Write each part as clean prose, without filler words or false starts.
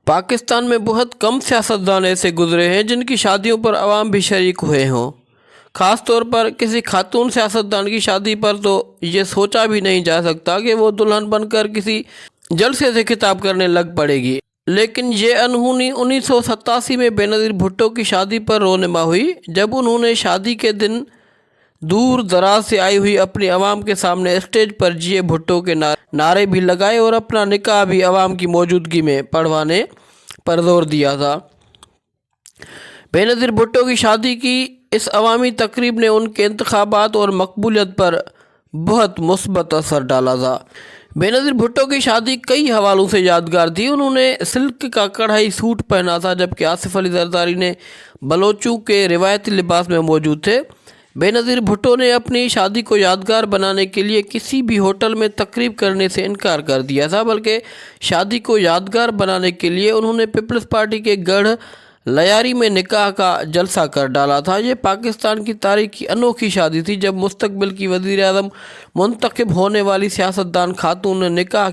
पाकिस्तान में बहुत कम सियासतदान ऐसे गुजरे हैं जिनकी शादियों पर अवाम भी शरीक हुए हों। ख़ास तौर पर किसी खातून सियासतदान की शादी पर तो ये सोचा भी नहीं जा सकता कि वो दुल्हन बनकर किसी जलसे से खिताब करने लग पड़ेगी। लेकिन ये अनहोनी 1987 में बेनज़ीर भुट्टो की शादी पर रोनुमा हुई, जब उन्होंने शादी के दिन दूर दराज से आई हुई अपनी आवाम के सामने स्टेज पर जिए भुट्टो के नारे भी लगाए और अपना निकाह भी आवाम की मौजूदगी में पढ़वाने पर जोर दिया था। बेनज़ीर भुट्टो की शादी की इस अवामी तकरीब ने उनके इंतखाबात और मकबूलियत पर बहुत मुस्बत असर डाला था। बेनज़ीर भुट्टो की शादी कई हवालों से यादगार थी। उन्होंने सिल्क का कढ़ाई सूट पहना था, जबकि आसिफ अली जरदारी ने बलोचों के रिवायती लिबास में मौजूद थे। बेनज़ीर भुट्टो ने अपनी शादी को यादगार बनाने के लिए किसी भी होटल में तकरीब करने से इनकार कर दिया था, बल्कि शादी को यादगार बनाने के लिए उन्होंने पीपल्स पार्टी के गढ़ लयारी में निकाह का जलसा कर डाला था। ये पाकिस्तान की तारीख की अनोखी शादी थी जब मुस्तकबिल की वज़ीर आज़म मुंतखब होने वाली सियासतदान खातून ने निकाह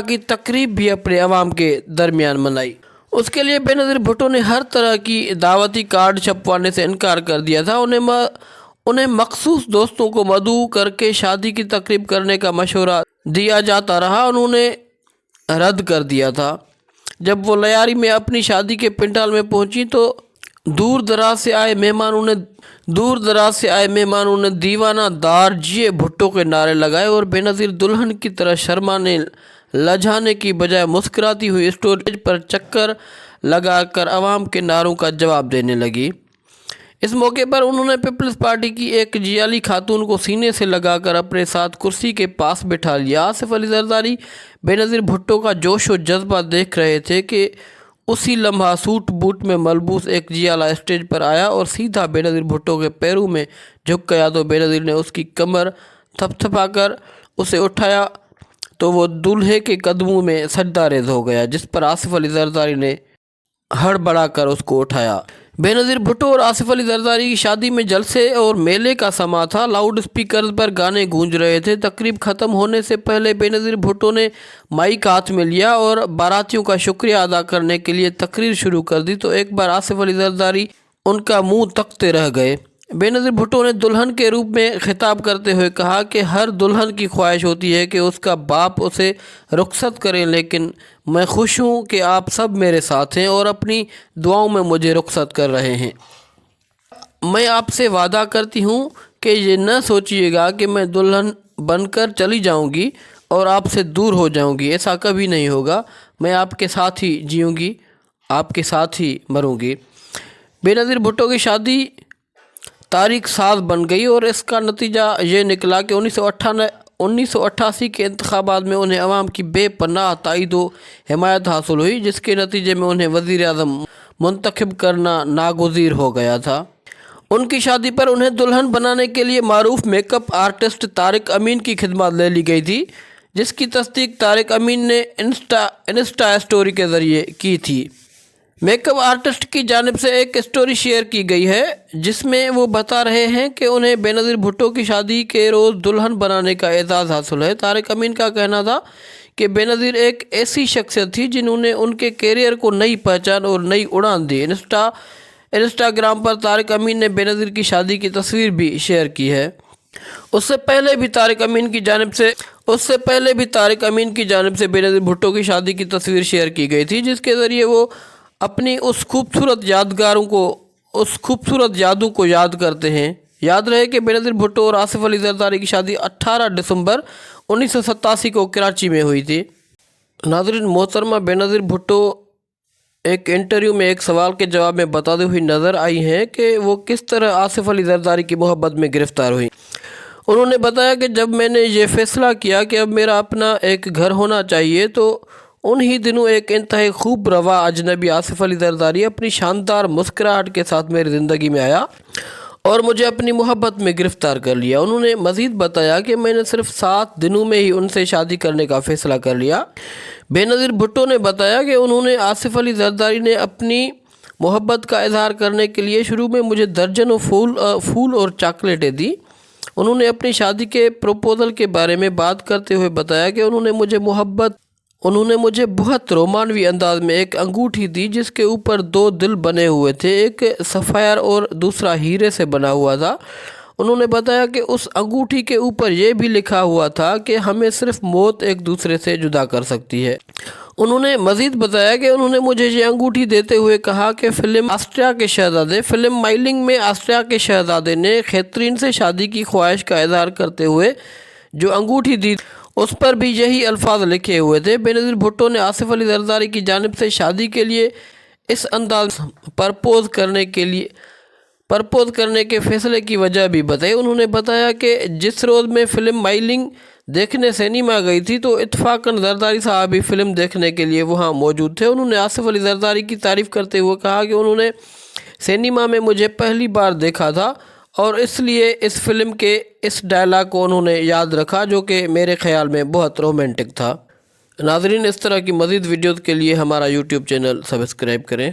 की तकरीब भी अपने अवाम के दरमियान मनाई। उसके लिए बेनज़ीर भुट्टो ने हर तरह की दावती कार्ड छपवाने से इनकार कर दिया था। उन्हें मखसूस दोस्तों को मदऊ करके शादी की तकरीब करने का मशवरा दिया जाता रहा, उन्होंने रद्द कर दिया था। जब वो लयारी में अपनी शादी के पंडाल में पहुंची तो दूर दराज से आए मेहमानों ने दीवाना दार जिए भुट्टो के नारे लगाए और बेनज़ीर दुल्हन की तरह शर्माने लजाने की बजाय मुस्कुराती हुई स्टेज पर चक्कर लगाकर आवाम के नारों का जवाब देने लगी। इस मौके पर उन्होंने पीपल्स पार्टी की एक जियाली खातून को सीने से लगाकर अपने साथ कुर्सी के पास बिठा लिया। आसिफ अली जरदारी बेनज़ीर भुट्टो का जोश और जज्बा देख रहे थे कि उसी लम्हा सूट बूट में मलबूस एक जियाला स्टेज पर आया और सीधा बेनज़ीर भुट्टो के पैरों में झुक गया। तो बेनज़ीर ने उसकी कमर थपथपाकर उसे उठाया तो वो दूल्हे के कदमों में सजदा रेज़ हो गया, जिस पर आसिफ अली जरदारी ने हड़बड़ा कर उसको उठाया। बेनज़ीर भुट्टो और आसिफ अली जरदारी की शादी में जलसे और मेले का समा था। लाउड स्पीकर पर गाने गूंज रहे थे। तकरीब ख़त्म होने से पहले बेनज़ीर भुट्टो ने माइक हाथ में लिया और बारातियों का शुक्रिया अदा करने के लिए तकरीर शुरू कर दी तो एक बार आसिफ अली जरदारी उनका मुंह तकते रह गए। बेनज़ीर भुट्टो ने दुल्हन के रूप में खिताब करते हुए कहा कि हर दुल्हन की ख्वाहिश होती है कि उसका बाप उसे रुखसत करें, लेकिन मैं खुश हूँ कि आप सब मेरे साथ हैं और अपनी दुआओं में मुझे रुखसत कर रहे हैं। मैं आपसे वादा करती हूँ कि ये न सोचिएगा कि मैं दुल्हन बनकर चली जाऊँगी और आपसे दूर हो जाऊँगी, ऐसा कभी नहीं होगा। मैं आपके साथ ही जीऊँगी, आपके साथ ही मरूँगी। बेनज़ीर भुट्टो की शादी तारीख साज बन गई और इसका नतीजा ये निकला कि 1988 के इंतखाबात में उन्हें अवाम की बेपनाह ताईद व हिमायत हासिल हुई, जिसके नतीजे में उन्हें वज़ीर आज़म मुंतखब करना नागुज़ीर हो गया था। उनकी शादी पर उन्हें दुल्हन बनाने के लिए मारूफ मेकअप आर्टिस्ट तारिक अमीन की खिदमत ले ली गई थी, जिसकी तस्दीक तारिक अमीन ने इंस्टा स्टोरी के ज़रिए की थी। मेकअप आर्टिस्ट की जानिब से एक स्टोरी शेयर की गई है जिसमें वो बता रहे हैं कि उन्हें बेनज़ीर भुट्टो की शादी के रोज़ दुल्हन बनाने का एजाज़ हासिल है। तारिक अमीन का कहना था कि बेनज़ीर एक ऐसी शख्सियत थी जिन्होंने उनके कैरियर को नई पहचान और नई उड़ान दी। इंस्टाग्राम पर तारिक अमीन ने बेनज़ीर की शादी की तस्वीर भी शेयर की है। उससे पहले भी तारिक अमीन की जानिब से बेनज़ीर भुट्टो की शादी की तस्वीर शेयर की गई थी, जिसके ज़रिए वो अपनी उस खूबसूरत यादों को याद करते हैं। याद रहे कि बेनज़ीर भुट्टो और आसिफ अली जरदारी की शादी 18 दिसंबर 1987 को कराची में हुई थी। नाज़रीन, मोहतरमा बेनज़ीर भुट्टो एक इंटरव्यू में एक सवाल के जवाब में बताते हुए नज़र आई हैं कि वो किस तरह आसिफ अली जरदारी की मोहब्बत में गिरफ़्तार हुई। उन्होंने बताया कि जब मैंने ये फ़ैसला किया कि अब मेरा अपना एक घर होना चाहिए तो उन्हीं दिनों एक इंतहाई खूब रवा अजनबी आसिफ अली जरदारी अपनी शानदार मुस्कुराहट के साथ मेरी ज़िंदगी में आया और मुझे अपनी मोहब्बत में गिरफ़्तार कर लिया। उन्होंने मज़ीद बताया कि मैंने सिर्फ 7 दिनों में ही उनसे शादी करने का फ़ैसला कर लिया। बेनज़ीर भुट्टो ने बताया कि उन्होंने आसिफ अली जरदारी ने अपनी मोहब्बत का इजहार करने के लिए शुरू में मुझे दर्जनों फूल और चॉकलेटें दी। उन्होंने अपनी शादी के प्रपोज़ल के बारे में बात करते हुए बताया कि उन्होंने मुझे मोहब्बत انہوں نے مجھے بہت رومانوی انداز میں ایک انگوٹھی دی جس کے اوپر 2 دل بنے ہوئے تھے، ایک سفیر اور دوسرا ہیرے سے بنا ہوا تھا۔ انہوں نے بتایا کہ اس انگوٹھی کے اوپر یہ بھی لکھا ہوا تھا کہ ہمیں صرف موت ایک دوسرے سے جدا کر سکتی ہے۔ انہوں نے مزید بتایا کہ انہوں نے مجھے یہ انگوٹھی دیتے ہوئے کہا کہ فلم مائلنگ میں آسٹریا کے شہزادے نے کیتھرین سے شادی کی خواہش کا اظہار کرتے ہوئے جو انگوٹھی دی اس پر بھی یہی الفاظ لکھے ہوئے تھے۔ بینظیر بھٹو نے آصف علی زرداری کی جانب سے شادی کے لیے اس انداز پرپوز کرنے کے فیصلے کی وجہ بھی بتائی۔ انہوں نے بتایا کہ جس روز میں فلم مائلنگ دیکھنے سینما گئی تھی تو اتفاقاً زرداری صاحب بھی فلم دیکھنے کے لیے وہاں موجود تھے۔ انہوں نے آصف علی زرداری کی تعریف کرتے ہوئے کہا کہ انہوں نے سینما میں مجھے پہلی بار دیکھا تھا اور اس لیے اس فلم کے اس ڈائلاگ کو انہوں نے یاد رکھا جو کہ میرے خیال میں بہت رومانٹک تھا۔ ناظرین، اس طرح کی مزید ویڈیوز کے لیے ہمارا یوٹیوب چینل سبسکرائب کریں۔